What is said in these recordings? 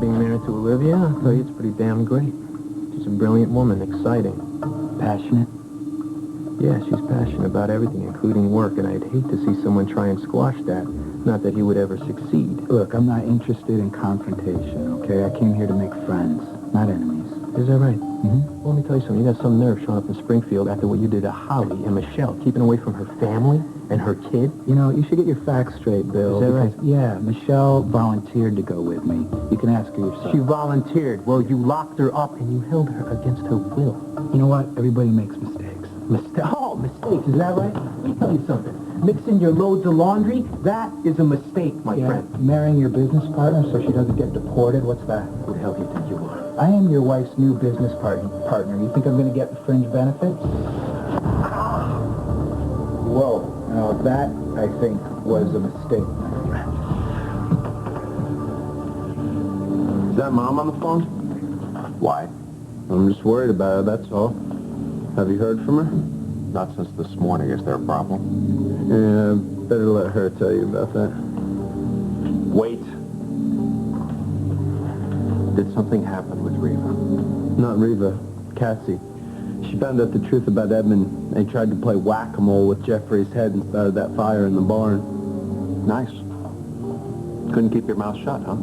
being married to Olivia, I'll tell you, it's pretty damn great. She's a brilliant woman, exciting. Passionate? Yeah, she's passionate about everything, including work, and I'd hate to see someone try and squash that. Not that he would ever succeed. Look, I'm not interested in confrontation, okay? I came here to make friends, not enemies. Is that right? Mm-hmm. Well, let me tell you something. You got some nerve showing up in Springfield after what you did to Holly and Michelle, keeping away from her family and her kid. You know, you should get your facts straight, Bill. Is that right? Yeah, Michelle volunteered to go with me. You can ask her yourself. She volunteered. Well, you locked her up and you held her against her will. You know what? Everybody makes mistakes. Mistakes, is that right? Let me tell you something. Mixing your loads of laundry, that is a mistake, my friend. Marrying your business partner so she doesn't get deported, what's that? Who the hell do you think you are? I am your wife's new business partner. You think I'm going to get the fringe benefits? Whoa. Now that, I think, was a mistake, my friend. Is that Mom on the phone? Why? I'm just worried about her, that's all. Have you heard from her? Not since this morning. Is there a problem? Yeah, better let her tell you about that. Wait. Did something happen with Reva? Not Reva, Cassie. She found out the truth about Edmund and tried to play whack-a-mole with Jeffrey's head and started that fire in the barn. Nice. Couldn't keep your mouth shut, huh?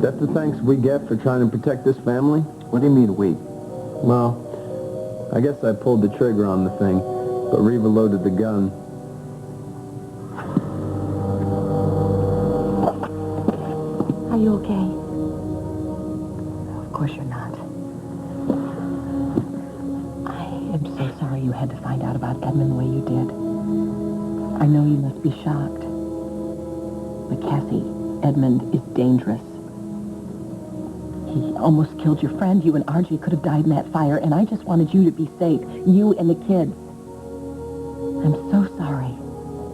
That's the thanks we get for trying to protect this family? What do you mean, we? Well, I guess I pulled the trigger on the thing, but Reva loaded the gun. Are you okay? Of course you're not. I am so sorry you had to find out about Edmund the way you did. I know you must be shocked. But Cassie, Edmund is dangerous. He almost killed your friend. You and RJ could have died in that fire, and I just wanted you to be safe. You and the kids. I'm so sorry.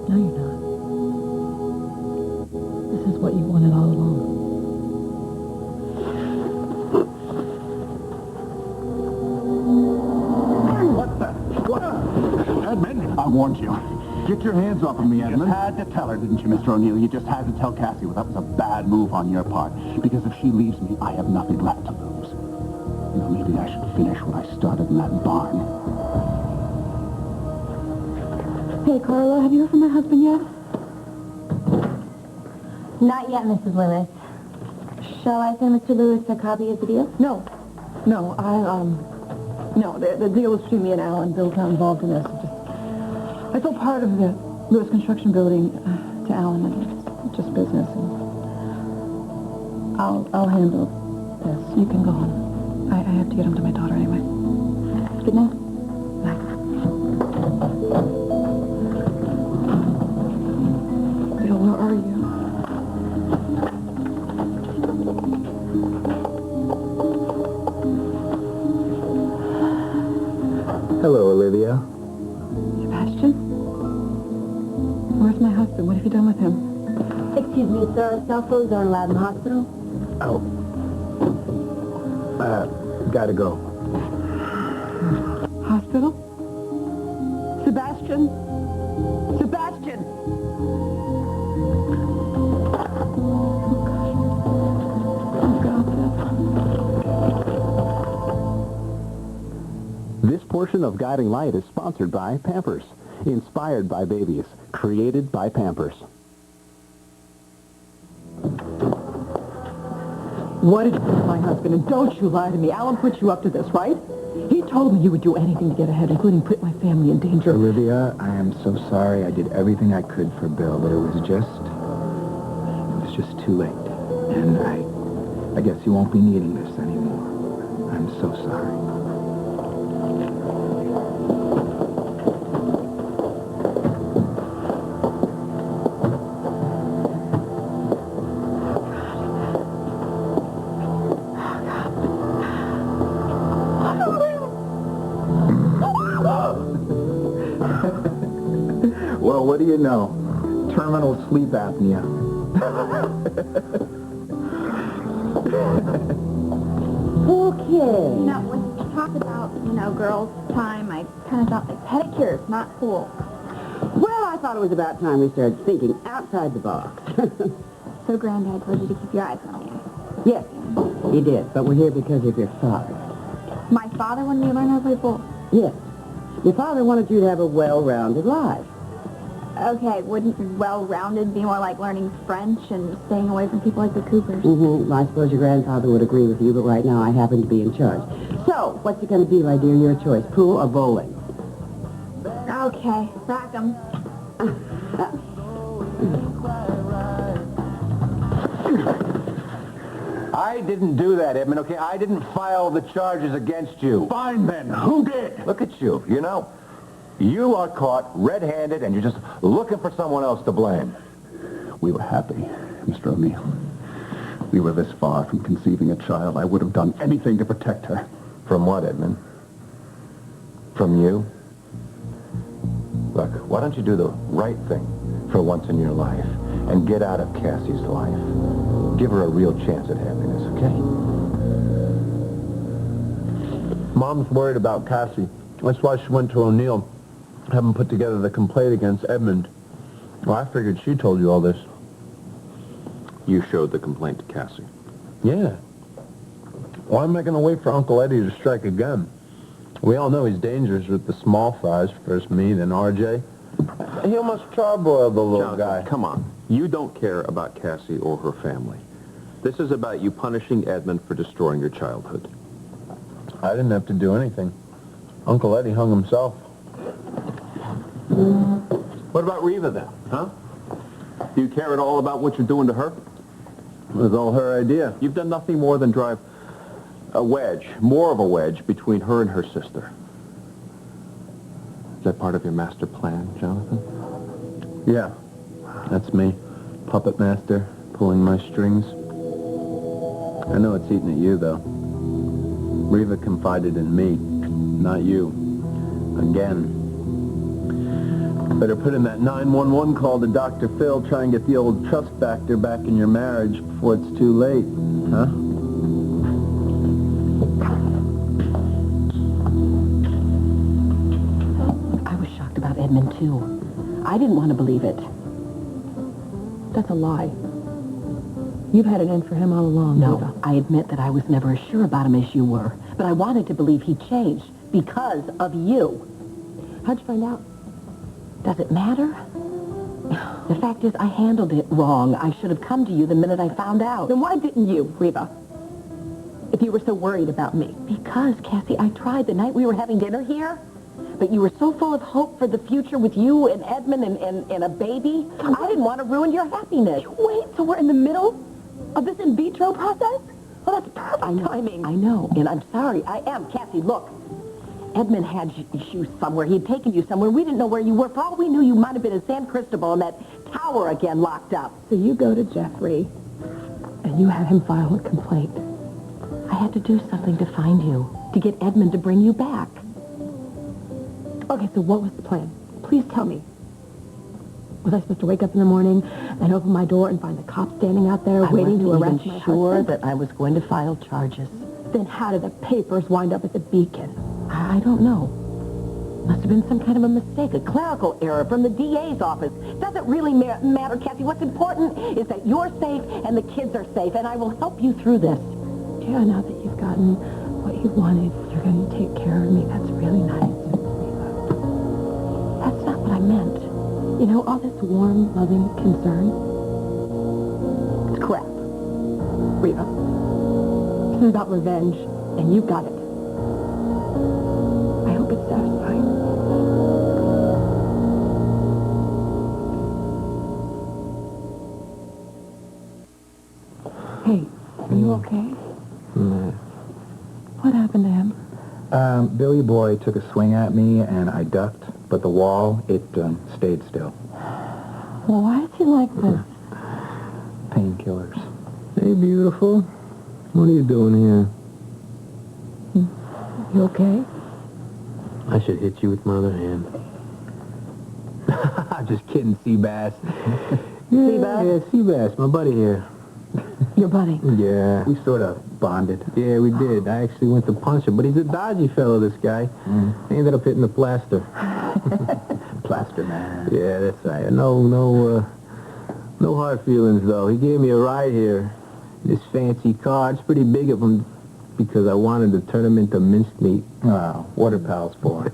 No, you're not. This is what you wanted all along. Edmund, I warned you. Get your hands off of me, Edmund. You just had to tell her, didn't you, Mr. O'Neill? You just had to tell Cassie. Well, that was a bad move on your part. Because if she leaves me, I have nothing left to lose. You know, maybe I should finish what I started in that barn. Hey, Carla, have you heard from my husband yet? Not yet, Mrs. Lewis. Shall I send Mr. Lewis a copy of the deal? No, the deal was between me and Alan. Bill's not involved in this. I sold part of the Lewis Construction Building to Alan, and it's just business. And I'll handle this. You can go home. I have to get home to my daughter anyway. Good night. Bye. Bill, where are you? Hello, Olivia. Sebastian? Where's my husband? What have you done with him? Excuse me, sir. Cell phones aren't allowed in the hospital. Oh. Gotta go. Hospital? Sebastian? Sebastian! Oh, God. This portion of Guiding Light is sponsored by Pampers. Inspired by babies. Created by Pampers. What did you do to my husband? And don't you lie to me. Alan put you up to this, right? He told me you would do anything to get ahead, including put my family in danger. Olivia, I am so sorry. I did everything I could for Bill, but it was just too late. And I guess you won't be needing this anymore. I'm so sorry. Well, what do you know? Terminal sleep apnea. Okay. No, when you talk about, girls' time, I kind of thought like pedicures, not pool. Well, I thought it was about time we started thinking outside the box. So, Granddad told you to keep your eyes on me. Yes, He did, but we're here because of your father. My father wanted me to learn how to play pool. Yes. Your father wanted you to have a well-rounded life. Okay, wouldn't well-rounded be more like learning French and staying away from people like the Coopers? Mm-hmm. I suppose your grandfather would agree with you, but right now I happen to be in charge. So, what's it going to be, my dear? Your choice, pool or bowling? Okay, rack 'em. I didn't do that, Edmund, okay? I didn't file the charges against you. Fine then. Who did? Look at you, you know? You are caught red-handed and you're just looking for someone else to blame. We were happy, Mr. O'Neill. We were this far from conceiving a child. I would have done anything to protect her. From what, Edmund? From you? Look, why don't you do the right thing for once in your life and get out of Cassie's life? Give her a real chance at happiness, okay? Mom's worried about Cassie. That's why she went to O'Neill, have him put together the complaint against Edmund. Well, I figured she told you all this. You showed the complaint to Cassie. Yeah. Why am I going to wait for Uncle Eddie to strike again? We all know he's dangerous with the small fries. First me, then RJ. He almost charboiled the little Jonathan, guy. come on. You don't care about Cassie or her family. This is about you punishing Edmund for destroying your childhood. I didn't have to do anything. Uncle Eddie hung himself. What about Reva then, huh? Do you care at all about what you're doing to her? It was all her idea. You've done nothing more than drive a wedge, more of a wedge, between her and her sister. Is that part of your master plan, Jonathan? Yeah, that's me. Puppet master, pulling my strings. I know it's eating at you, though. Reva confided in me, not you. Again. Better put in that 911 call to Dr. Phil, try and get the old trust factor back in your marriage before it's too late, huh? I was shocked about Edmund, too. I didn't want to believe it. That's a lie. You've had it in for him all along, No, Reva. I admit that I was never as sure about him as you were. But I wanted to believe he changed because of you. How'd you find out? Does it matter? The fact is, I handled it wrong. I should have come to you the minute I found out. Then why didn't you, Reva? If you were so worried about me. Because, Cassie, I tried the night we were having dinner here. But you were so full of hope for the future with you and Edmund and a baby. I didn't want to ruin your happiness. Wait, so we're in the middle of this in vitro process? Well, that's perfect timing. I know, and I'm sorry. I am. Cassie, look. Edmund had you somewhere. He'd taken you somewhere. We didn't know where you were. For all we knew, you might have been in San Cristobal in that tower again, locked up. So you go to Jeffrey, and you have him file a complaint. I had to do something to find you, to get Edmund to bring you back. Okay, so what was the plan? Please tell me. Was I supposed to wake up in the morning and open my door and find the cops standing out there waiting to arrest my sure husband? that I was going to file charges. Then how did the papers wind up at the Beacon? I don't know. Must have been some kind of a mistake, a clerical error from the DA's office. Doesn't really matter, Cassie. What's important is that you're safe and the kids are safe, and I will help you through this. Yeah, now that you've gotten what you wanted, you're going to take care of me. That's really nice. That's not what I meant. You know, all this warm, loving concern, it's crap. Reva, this is about revenge, and you got it. I hope it's satisfying. Hey, are you okay? What happened to him? Billy Boy took a swing at me, and I ducked, but the wall, it stayed still. Well, why is he like this? Painkillers. Hey, beautiful. What are you doing here? You okay? I should hit you with my other hand. I'm just kidding, Seabass. Seabass? Yeah, Seabass, my buddy here. Your buddy? Yeah. We sort of bonded. Yeah, we did. I actually went to punch him, but he's a dodgy fellow, this guy. He ended up hitting the plaster. Plaster man. Yeah, that's right. No hard feelings, though. He gave me a ride here. This fancy card's pretty big of them because I wanted to turn them into mincemeat. Oh, what are pals for?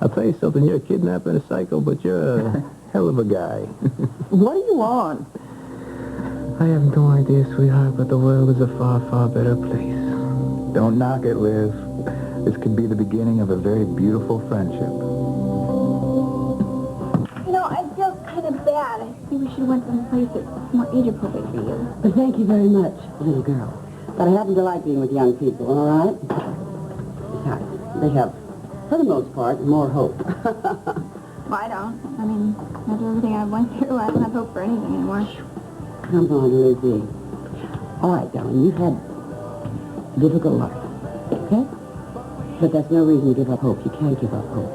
I'll tell you something, you're a kidnapper and a psycho, but you're a hell of a guy. What are you on? I have no idea, sweetheart, but the world is a far, far better place. Don't knock it, Liv. This could be the beginning of a very beautiful friendship. You know, I feel kind of bad. I think we should have went someplace that's more age appropriate for you. But thank you very much, little girl. But I happen to like being with young people, all right? Besides, they have, for the most part, more hope. Well, I don't. I mean, after everything I've went through, I don't have hope for anything anymore. Come on, Lizzie. All right, darling, you've had a difficult life, okay? But that's no reason to give up hope. You can't give up hope.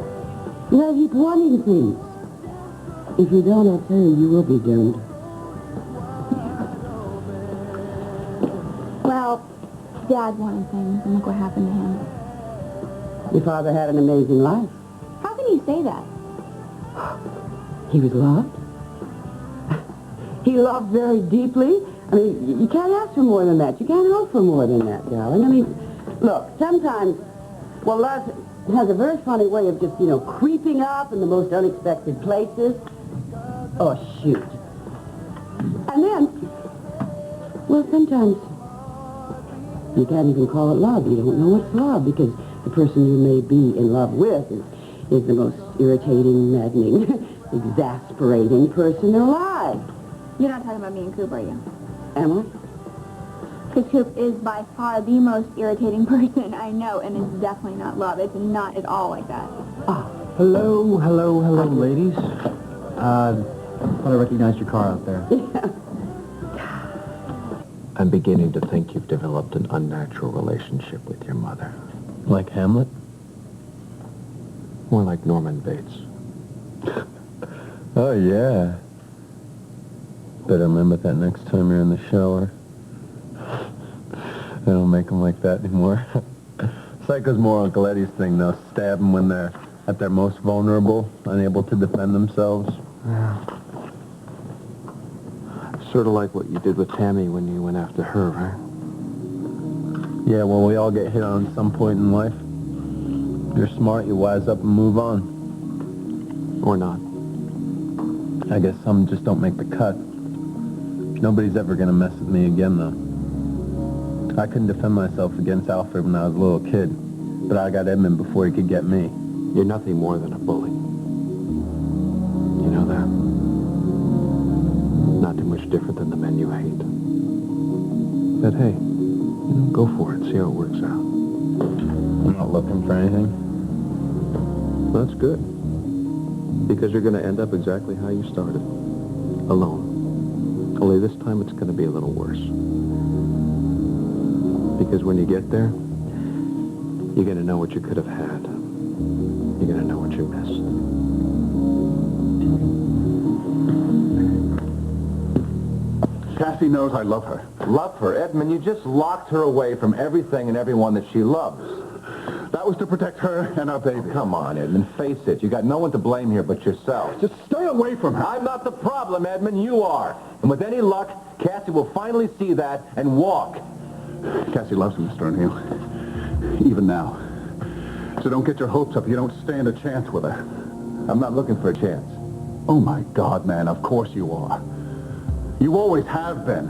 You gotta keep wanting things. If you don't, I'll tell you, you will be doomed. Well, Dad wanted things, and look what happened to him. Your father had an amazing life. How can you say that? He was loved. He loved very deeply. I mean, you can't ask for more than that. You can't hope for more than that, darling. I mean, look, sometimes, well, love has a very funny way of just, creeping up in the most unexpected places. Oh, shoot. And then, well, sometimes you can't even call it love. You don't know what's love because the person you may be in love with is the most irritating, maddening, exasperating person alive. You're not talking about me and Coop, are you? Am I? Because Coop is by far the most irritating person I know, and it's definitely not love. It's not at all like that. Hello, ladies. Thought I recognized your car out there. I'm beginning to think you've developed an unnatural relationship with your mother. Like Hamlet? More like Norman Bates. Oh, yeah. Better remember that next time you're in the shower. They don't make them like that anymore. Psycho's more Uncle Eddie's thing, though. Stab them when they're at their most vulnerable, unable to defend themselves. Yeah. Sort of like what you did with Tammy when you went after her, right? Yeah, well, we all get hit on some point in life. You're smart, you wise up and move on. Or not. I guess some just don't make the cut. Nobody's ever gonna mess with me again, though. I couldn't defend myself against Alfred when I was a little kid, but I got Edmund before he could get me. You're nothing more than a bully. You know that? Not too much different than the men you hate. But hey, go for it, see how it works out. I'm not looking for anything. That's good. Because you're going to end up exactly how you started. Alone. Only this time it's going to be a little worse. Because when you get there, you're going to know what you could have had. You're going to know what you missed. Cassie knows I love her. Love her? Edmund, you just locked her away from everything and everyone that she loves. That was to protect her and our baby. Come on, Edmund, face it. You got no one to blame here but yourself. Just stay away from her. I'm not the problem, Edmund. You are. And with any luck, Cassie will finally see that and walk. Cassie loves me, Mr. O'Neill. Even now. So don't get your hopes up. You don't stand a chance with her. I'm not looking for a chance. Oh, my God, man. Of course you are. You always have been.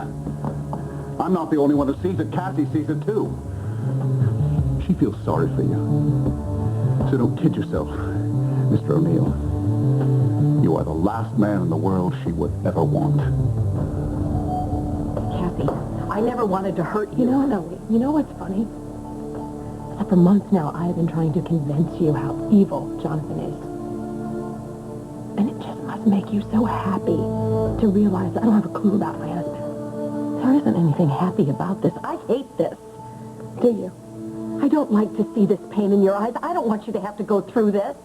I'm not the only one who sees it. Cassie sees it, too. She feels sorry for you. So don't kid yourself, Mr. O'Neill. You are the last man in the world she would ever want. Kathy, I never wanted to hurt you. You know what's funny? That for months now, I've been trying to convince you how evil Jonathan is. And it just must make you so happy to realize I don't have a clue about my husband. There isn't anything happy about this. I hate this. Do you? I don't like to see this pain in your eyes. I don't want you to have to go through this.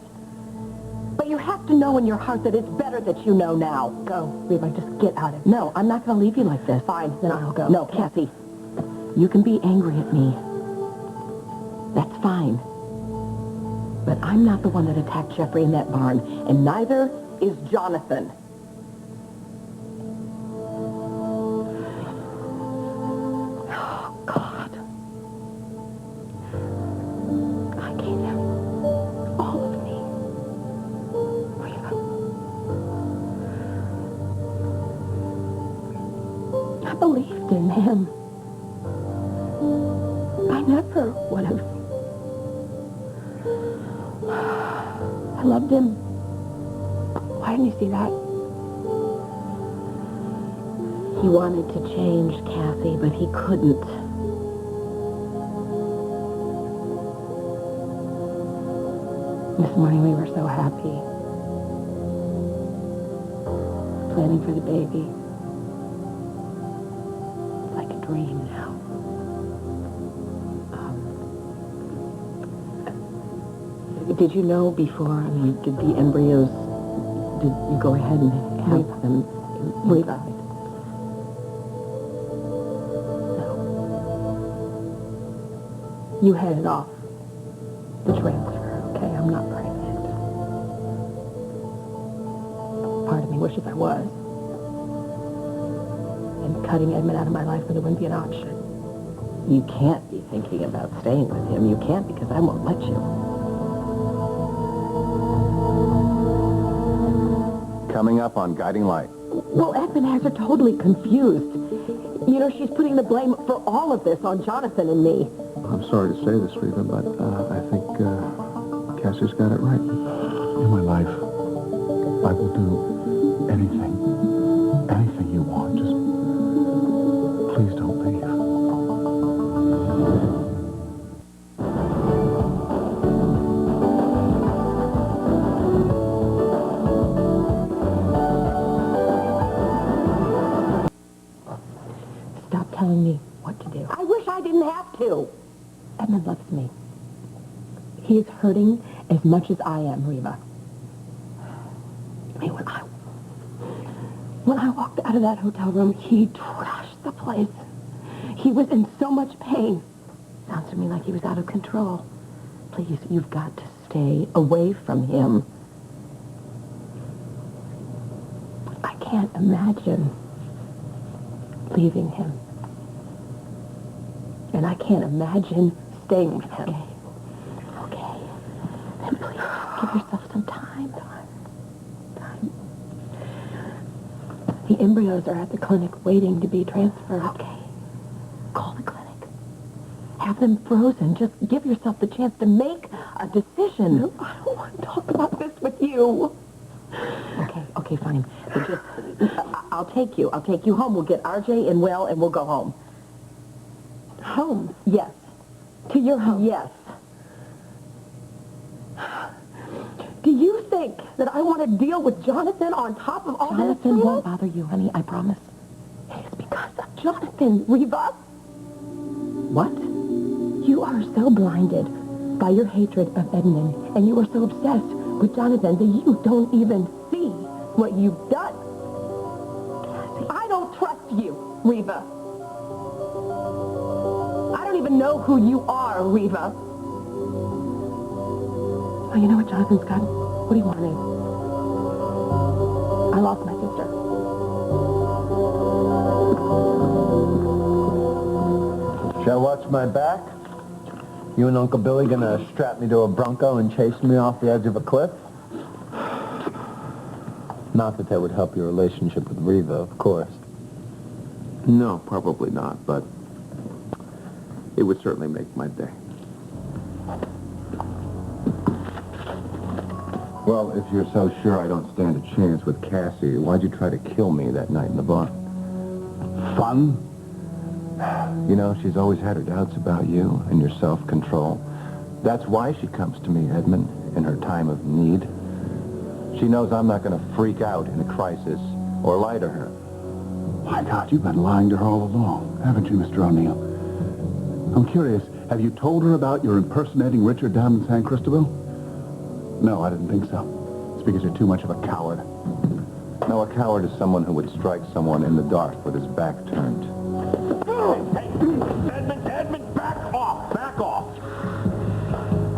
But you have to know in your heart that it's better that you know now. Go, Reba, just get out of it. No, I'm not going to leave you like this. Fine, then I'll go. No, Kathy, you can be angry at me. That's fine. But I'm not the one that attacked Jeffrey in that barn, and neither is Jonathan. believed in him. I never would have. I loved him. Why didn't you see that? He wanted to change, Kathy, but he couldn't. This morning we were so happy. Planning for the baby. It's like a dream now. Did you know before, I mean, did the embryos, did you go ahead and have them inside? No. You headed off the transfer, okay? I'm not pregnant. Part of me wishes I was. And cutting Edmund out of my life really wouldn't be an option. You can't be thinking about staying with him. You can't because I won't let you. Coming up on Guiding Light. Well, Edmund has her totally confused. You know, she's putting the blame for all of this on Jonathan and me. I'm sorry to say this, Reva, but I think Cassie's got it right. In my life, I will do anything you want. Just please don't leave. Stop telling me what to do. I wish I didn't have to. Edmund loves me. He is hurting as much as I am, Reva. I mean, when I walked out of that hotel room, he trashed the place. He was in so much pain. Sounds to me like he was out of control. Please, you've got to stay away from him. I can't imagine leaving him. And I can't imagine staying with him. Okay. Then please, give yourself some time. The embryos are at the clinic waiting to be transferred. Okay. Call the clinic. Have them frozen. Just give yourself the chance to make a decision. No, I don't want to talk about this with you. Okay, fine. But just, I'll take you home. We'll get RJ and Will, and we'll go home. Home? Yes. To your home? Yes. Do you think that I want to deal with Jonathan on top of all this? Jonathan won't bother you, honey. I promise. It is because of Jonathan, Reva. What? You are so blinded by your hatred of Edmund, and you are so obsessed with Jonathan that you don't even see what you've done. Cassie, I don't trust you, Reva. I don't even know who you are, Reva. Oh, you know what Jonathan's got? What do you want? I lost my sister. Shall I watch my back? You and Uncle Billy gonna strap me to a Bronco and chase me off the edge of a cliff? Not that would help your relationship with Reva, of course. No, probably not, but it would certainly make my day. Well, if you're so sure I don't stand a chance with Cassie, why'd you try to kill me that night in the bar? Fun? You know, she's always had her doubts about you and your self-control. That's why she comes to me, Edmund, in her time of need. She knows I'm not going to freak out in a crisis or lie to her. My God, you've been lying to her all along, haven't you, Mr. O'Neill? I'm curious, have you told her about your impersonating Richard down in San Cristobal? No, I didn't think so. It's because you're too much of a coward. No, a coward is someone who would strike someone in the dark with his back turned. Hey, Edmund, back off!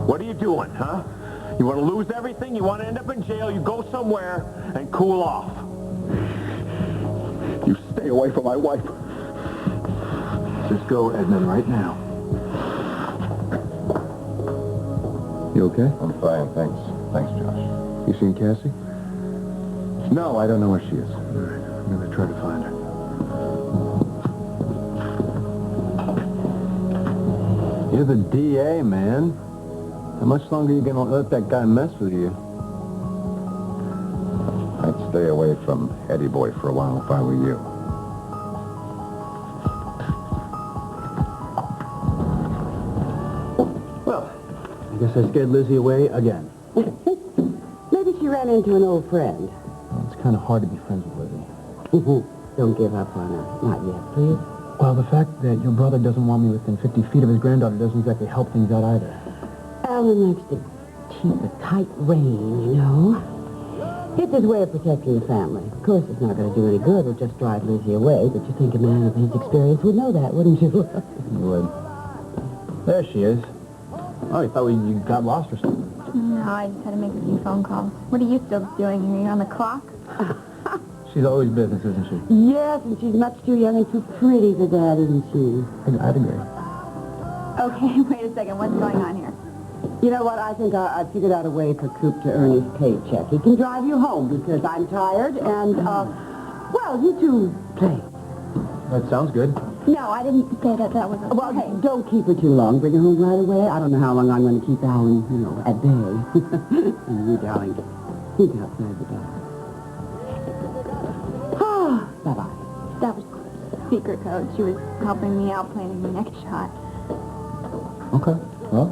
What are you doing, huh? You want to lose everything? You want to end up in jail? You go somewhere and cool off. You stay away from my wife. Just go, Edmund, right now. You okay? I'm fine, thanks. Thanks, Josh. You seen Cassie? No, I don't know where she is. All right, I'm gonna try to find her. You're the DA, man. How much longer are you gonna let that guy mess with you? I'd stay away from Eddie Boy for a while if I were you. Well, I guess I scared Lizzie away again. Maybe she ran into an old friend. It's kind of hard to be friends with Lizzie. Don't give up on her. Not yet, please. Well, the fact that your brother doesn't want me within 50 feet of his granddaughter doesn't exactly help things out either. Alan likes to keep a tight rein, you know. It's his way of protecting the family. Of course, it's not going to do any good. It'll just drive Lizzie away, but you think a man of his experience would know that, wouldn't you? Would. There she is. Oh, you thought you got lost or something. No, I just had to make a few phone calls. What are you still doing here? You on the clock? She's always business, isn't she? Yes, and she's much too young and too pretty for that, isn't she? I'd agree. Okay, wait a second. What's going on here? You know what? I think I figured out a way for Coop to earn his paycheck. He can drive you home because I'm tired and, well, you two play. That sounds good. No, I didn't say that was okay. Well, don't keep her too long. Bring her home right away. I don't know how long I'm going to keep Alan, you know, at bay. And you, darling, he's outside the door. Bye-bye. That was secret code. She was helping me out planning the next shot. Okay. Well,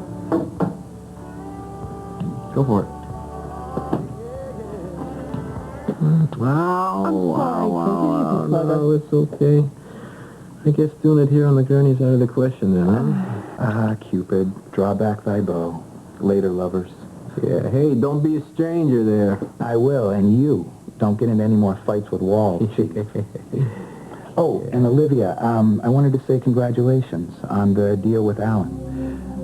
go for it. Wow. No, it's okay. I guess doing it here on the gurney's out of the question then, huh? Cupid, draw back thy bow. Later, lovers. Yeah, hey, don't be a stranger there. I will, and you. Don't get into any more fights with walls. Oh, and Olivia, I wanted to say congratulations on the deal with Alan.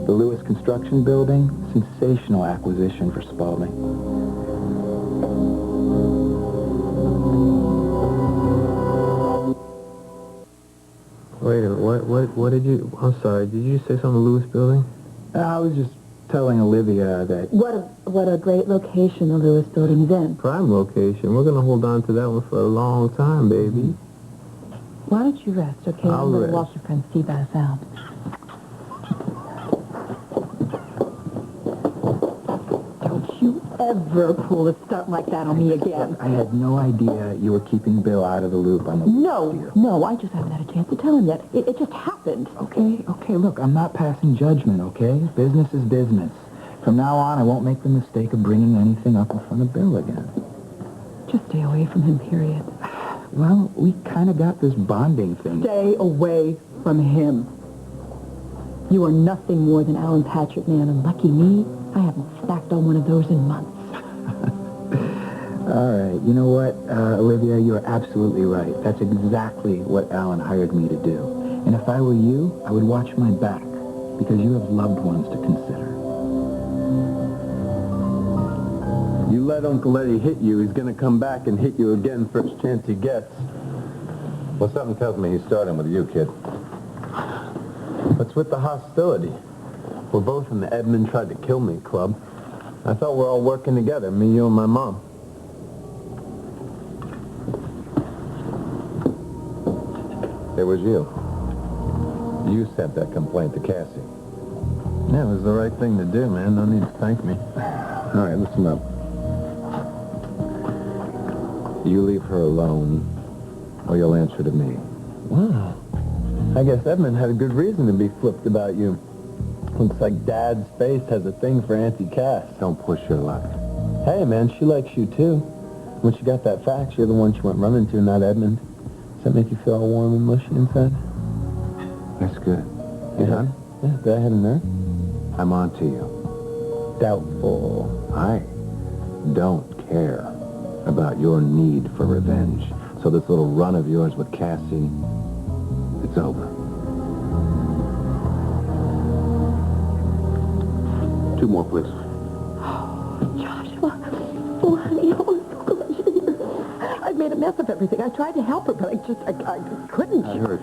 The Lewis Construction Building, sensational acquisition for Spaulding. Wait a minute, what did you, I'm sorry, did you say something, Lewis Building? I was just telling Olivia that... What a great location the Lewis Building's in. Prime location. We're going to hold on to that one for a long time, baby. Why don't you rest, okay? I'll I'm going rest. to walk your friend Steve us out. Don't you ever pull a stunt like that on me again. I had no idea you were keeping Bill out of the loop on the... No, I just haven't had a chance to tell him yet. It just happened. Okay, look, I'm not passing judgment, okay? Business is business. From now on, I won't make the mistake of bringing anything up in front of Bill again. Just stay away from him, period. Well, we kind of got this bonding thing. Stay away from him. You are nothing more than Alan's hatchet man, and lucky me, I haven't stacked on one of those in months. All right, you know what, Olivia, you're absolutely right. That's exactly what Alan hired me to do. And if I were you, I would watch my back, because you have loved ones to consider. You let Uncle Eddie hit you, he's going to come back and hit you again first chance he gets. Well, something tells me he's starting with you, kid. What's with the hostility? We're both in the Edmund tried to kill me club. I thought we're all working together, me, you, and my mom. It was you. You sent that complaint to Cassie. Yeah, it was the right thing to do, man. No need to thank me. All right, listen up. You leave her alone, or you'll answer to me. Wow. I guess Edmund had a good reason to be flipped about you. Looks like Dad's face has a thing for Auntie Cass. Don't push your luck. Hey, man, she likes you, too. When she got that fax, you're the one she went running to, not Edmund. Does that make you feel all warm and mushy inside? That's good. You done? Yeah, go ahead and nerve. I'm on to you. Doubtful. I don't care about your need for revenge. So this little run of yours with Cassie, it's over. 2 more, please. Joshua, honey, I'm so glad you're here. I made a mess of everything. I tried to help her, but I couldn't. I heard.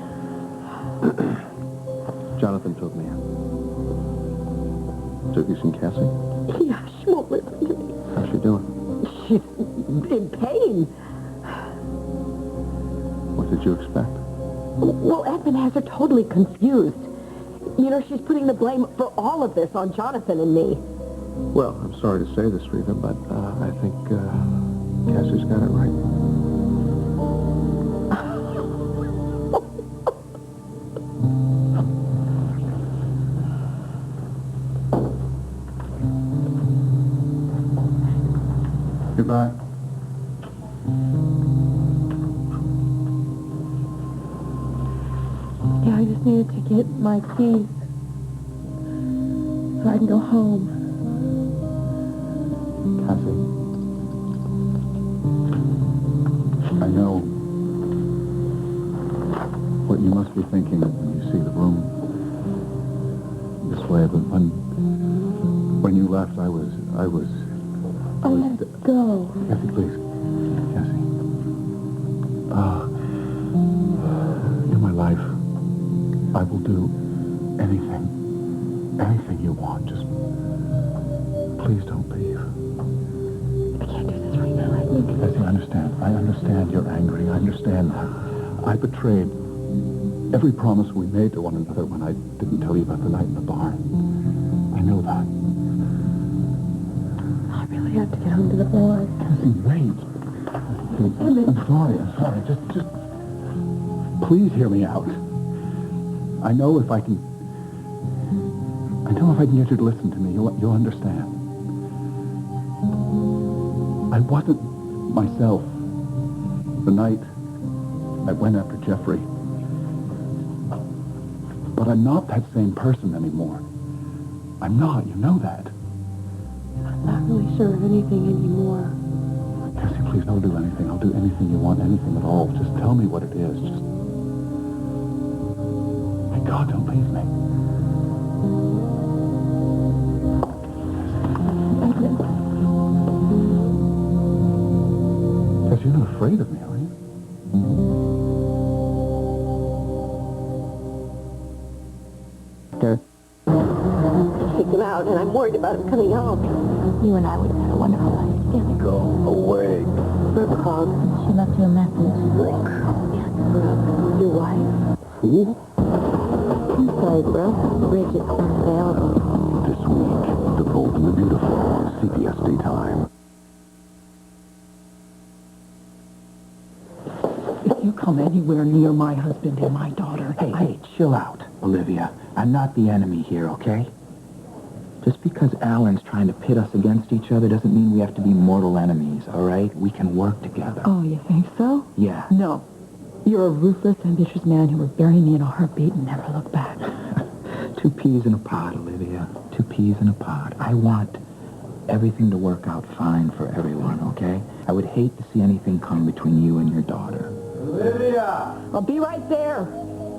Jonathan took me in. So have you seen Cassie? Yeah, she won't listen to me. How's she doing? She's in pain. What did you expect? Well, Edmund has her totally confused. You know, she's putting the blame for all of this on Jonathan and me. Well, I'm sorry to say this, Rita, but I think Cassie's got it right. Goodbye. Yeah, I just needed to get my keys so I can go home. Cassie. I know what you must be thinking when you see the room this way, but when you left, I was... Oh, let it go. Cassie, please. Cassie. You're my life. I will do anything you want. Just please don't leave. I can't do this right now. Cassie, I understand you're angry. I understand that. I betrayed every promise we made to one another when I didn't tell you about the night in the barn. I know that. I really have to get home to the boys. Cassie, wait. I'm sorry. Just please hear me out. I know if I can get you to listen to me, you'll understand. I wasn't myself the night I went after Jeffrey. But I'm not that same person anymore. I'm not, you know that. I'm not really sure of anything anymore. Cassie, please don't do anything. I'll do anything you want, anything at all. Just tell me what it is. Just... My God, don't leave me. Cassie, you're not afraid of me, are you? Kicked him out, and I'm worried about him coming home. You and I would have had a wonderful life together. Go away. Brooke called. She left you a message. Brooke, your wife. Who? I'm sorry, Brooke. Bridget's unavailable. This week, The Bold and the Beautiful on CBS Daytime. If you come anywhere near my husband and my daughter... Hey, chill out, Olivia. I'm not the enemy here, okay? Just because Alan's trying to pit us against each other doesn't mean we have to be mortal enemies, all right? We can work together. Oh, you think so? Yeah. No. You're a ruthless, ambitious man who would bury me in a heartbeat and never look back. 2 peas in a pod, Olivia. 2 peas in a pod. I want everything to work out fine for everyone, okay? I would hate to see anything come between you and your daughter. Olivia! I'll be right there.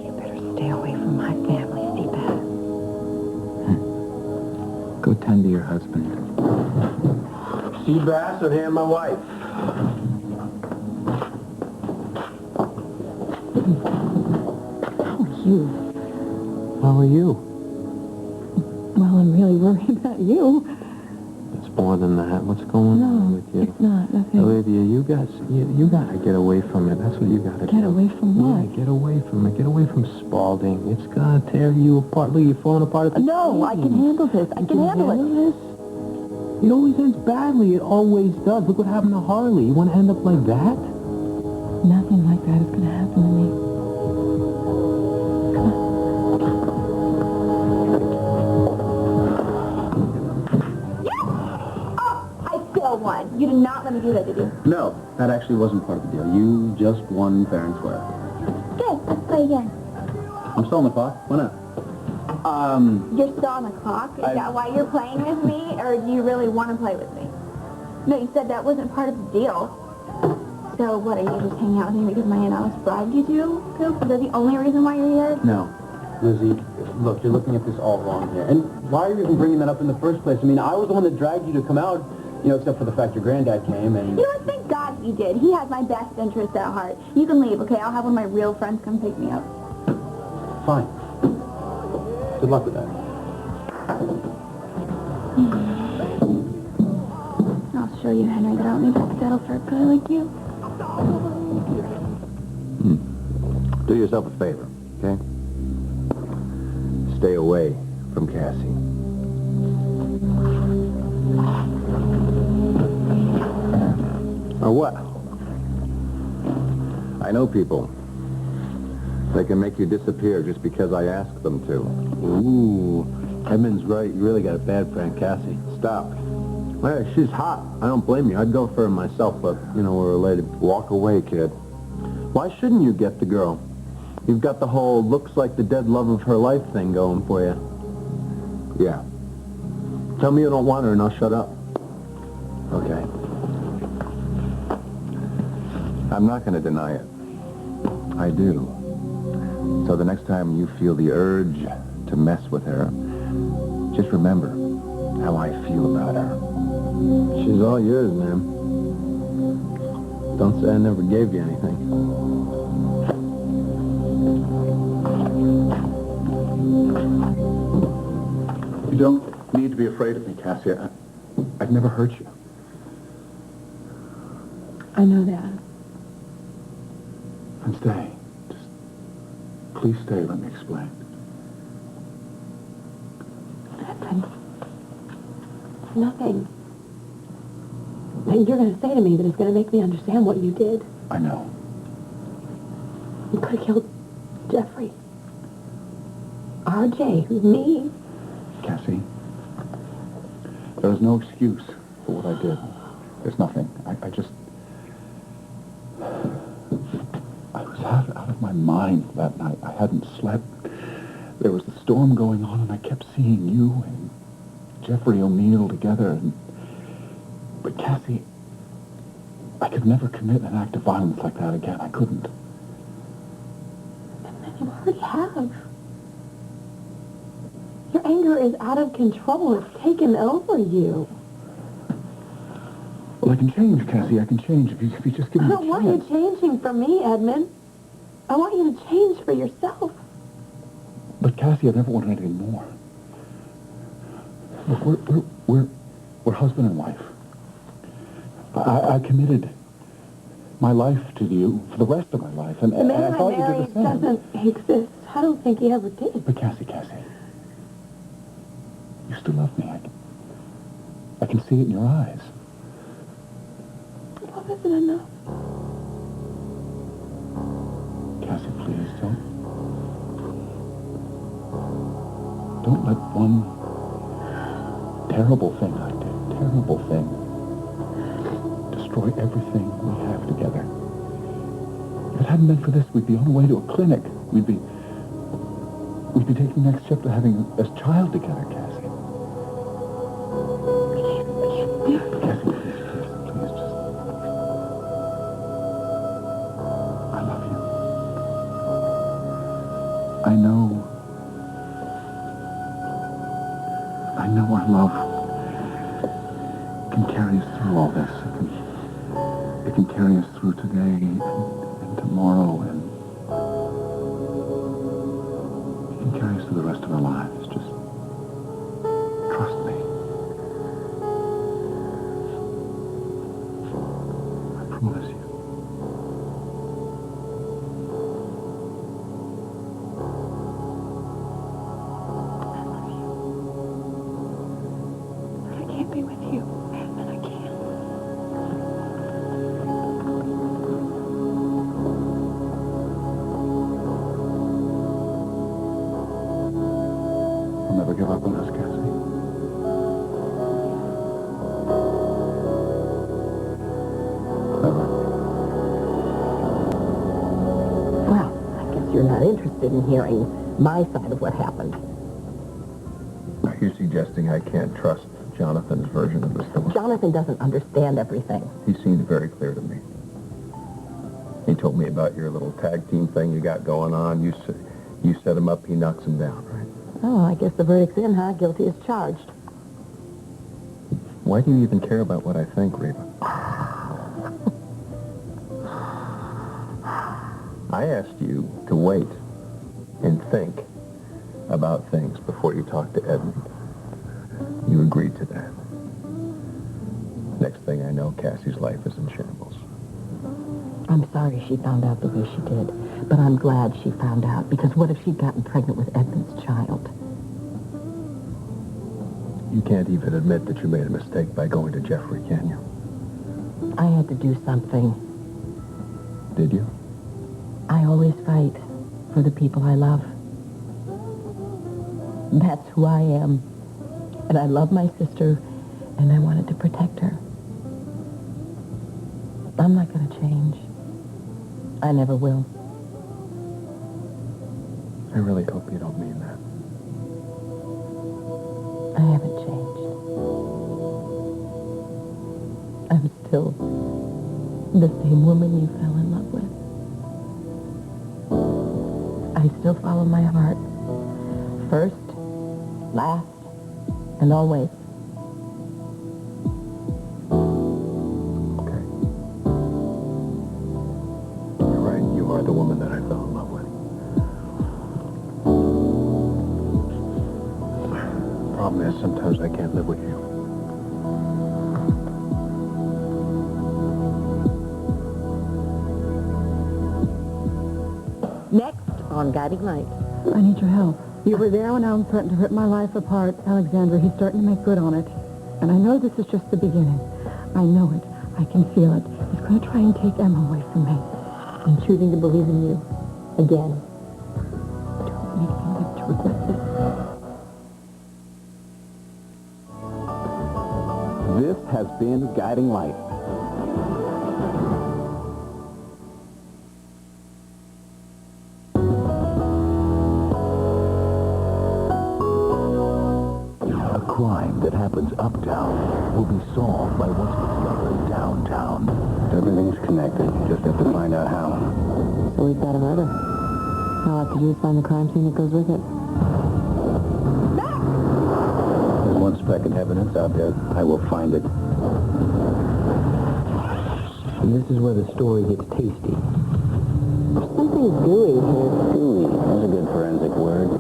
You better stay away from my family, Seabass. Go tend to your husband. Seabass and hand my wife. How are you? How are you? Well, I'm really worried about you. It's more than that. What's going on with you? It's not. Nothing. Olivia, you gotta get away from it. That's what you gotta do. Get away from what? Yeah, get away from it. Get away from Spaulding. It's gonna tear you apart. Look, you're falling apart at the No, I can handle this. I can handle it. this? It always ends badly. It always does. Look what happened to Harley. You want to end up like that? Nothing like that is going to happen to me. I still won. You did not let me do that, did you? No, that actually wasn't part of the deal. You just won fair and square. Good. Let's play again. I'm still on the clock. Why not? You're still on the clock? Is that why you're playing with me, or do you really want to play with me? No, you said that wasn't part of the deal. So what, are you just hanging out with me because my Aunt Alice bribed you to? Coop? Is that the only reason why you're here? No. Lizzie, look, you're looking at this all wrong here. And why are you even bringing that up in the first place? I mean, I was the one that dragged you to come out, you know, except for the fact your granddad came and... You know what? Thank God he did. He has my best interest at heart. You can leave, okay? I'll have one of my real friends come pick me up. Fine. Good luck with that. I'll show you, Henry, that I don't need to settle for a guy like you. Do yourself a favor, okay? stay away from Cassie. Or what? I know people. They can make you disappear just because I ask them to. Ooh, Edmund's right. You really got a bad friend, Cassie. Stop. Hey, she's hot. I don't blame you. I'd go for her myself, but, you know, we're related. Walk away, kid. Why shouldn't you get the girl? You've got the whole looks like the dead love of her life thing going for you. Yeah. Tell me you don't want her and I'll shut up. Okay. I'm not going to deny it. I do. So the next time you feel the urge to mess with her, just remember how I feel about her. She's all yours, man. Don't say I never gave you anything. You don't need to be afraid of me, Cassie. I've never hurt you. I know that. And stay. Just please stay. Let me explain. Nothing. And you're going to say to me that it's going to make me understand what you did. I know. You could have killed Jeffrey. RJ, me. Cassie, there is no excuse for what I did. There's nothing. I was out of my mind that night. I hadn't slept. There was the storm going on, and I kept seeing you and Jeffrey O'Neill together. But Cassie, I could never commit an act of violence like that again. I couldn't. You already have. Your anger is out of control. It's taken over you. Well, I can change, Cassie. I can change if you just give me a I chance. don't want you changing for me, Edmund. I want you to change for yourself. But Cassie, I've never wanted anything more. Look, we're husband and wife. I committed my life to you for the rest of my life, and The man I thought I you did married the same. doesn't exist. I don't think he ever did. But Cassie, you still love me. I can see it in your eyes. Love isn't enough. Cassie, please don't let one terrible thing I did, terrible thing, destroy everything we have together. If it hadn't been for this, we'd be on our way to a clinic. We'd be taking the next step to having a child together, Cassie. Cassie, please, just... I love you. I know our love can carry us through all this. It can carry us through today and tomorrow, and it can carry us through the rest of our lives. Just trust me. I promise you. I can't be with you, Edmund. I can't. I'll never give up on us, Cassie. Never. Well, I guess you're not interested in hearing my side of what happened. Are you suggesting I can't trust Jonathan's version of the story? Jonathan doesn't understand everything. He seemed very clear to me. He told me about your little tag team thing you got going on. You set him up, he knocks him down, right? Oh, I guess the verdict's in, huh? Guilty as charged. Why do you even care about what I think, Reva? I asked you to wait and think about things before you talk to Edmund. You agreed to that. Next thing I know, Cassie's life is in shambles. I'm sorry she found out the way she did, but I'm glad she found out, because what if she'd gotten pregnant with Edmund's child? You can't even admit that you made a mistake by going to Jeffrey, can you? I had to do something. Did you? I always fight for the people I love. That's who I am. And I love my sister, and I wanted to protect her. I'm not going to change. I never will. I really hope you don't mean that. I haven't changed. I'm still the same woman you fell in love with. I still follow my heart. First, last, and always. Okay. You're right. You are the woman that I fell in love with. Problem is, sometimes I can't live with you. Next on Guiding Light. I need your help. You were there when Alan threatened to rip my life apart, Alexandra. He's starting to make good on it. And I know this is just the beginning. I know it. I can feel it. He's going to try and take Emma away from me. I'm choosing to believe in you. Again. Don't make me live to regret this. This has been Guiding Light. A crime that happens uptown will be solved by what's discovered downtown. Everything's connected. Just have to find out how. So we've got a murder. All I have to do is find the crime scene that goes with it. There's one speck of evidence out there. I will find it. And this is where the story gets tasty. Something's gooey here. Gooey. That's a good forensic word.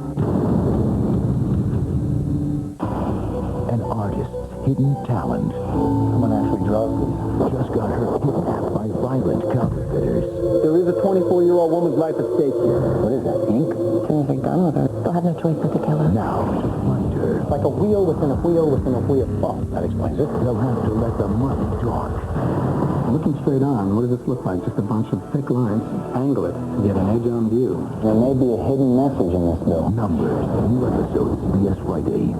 An artist's hidden talent. Someone actually draws this. Just got her kidnapped by violent counterfeiters. There is a 24-year-old woman's life at stake here. What is that, ink? Terrific done with her. They'll have no choice but to kill her. Now to find her, Like a wheel within a wheel within a wheel. Oh, that explains it. they'll have to let the money talk. Looking straight on, what does this look like? Just a bunch of thick lines. Angle it. Get an edge on view. There may be a hidden message in this bill. Numbers, new episode, CBS Friday.